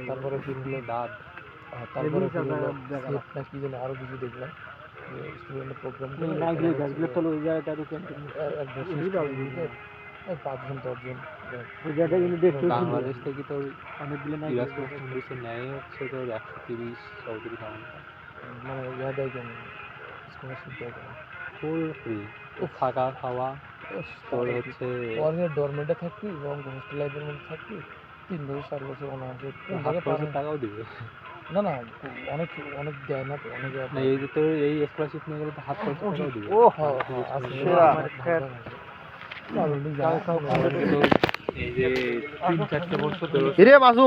তারপরে দাঁত তারপরে কি যেন আরো কিছু দেখলাম স্টুডেন্টের প্রোগ্রাম 5জন 10জন বাংলাদেশ থেকে তো অনেকগুলো ন্যায় হচ্ছে তো 130-134 মানে ইয়া দেয় কেন স্কলারশিপ দেয় কেন ফুল ফ্রি থাকা খাওয়া তোর হচ্ছে ডরমেটে থাকবি এবং হোস্টেল লাইফের মধ্যে থাকবি 3 বছর 4 বছর অনার্সে টাকাও দিবে না অনেক দেয় না অনেক এই যে তোর এই স্কলারশিপ নিয়ে গেলে তো হাত খরচ টাকাও দিবে ও এই যে 3-4 বছর ধরে হিরে মাসু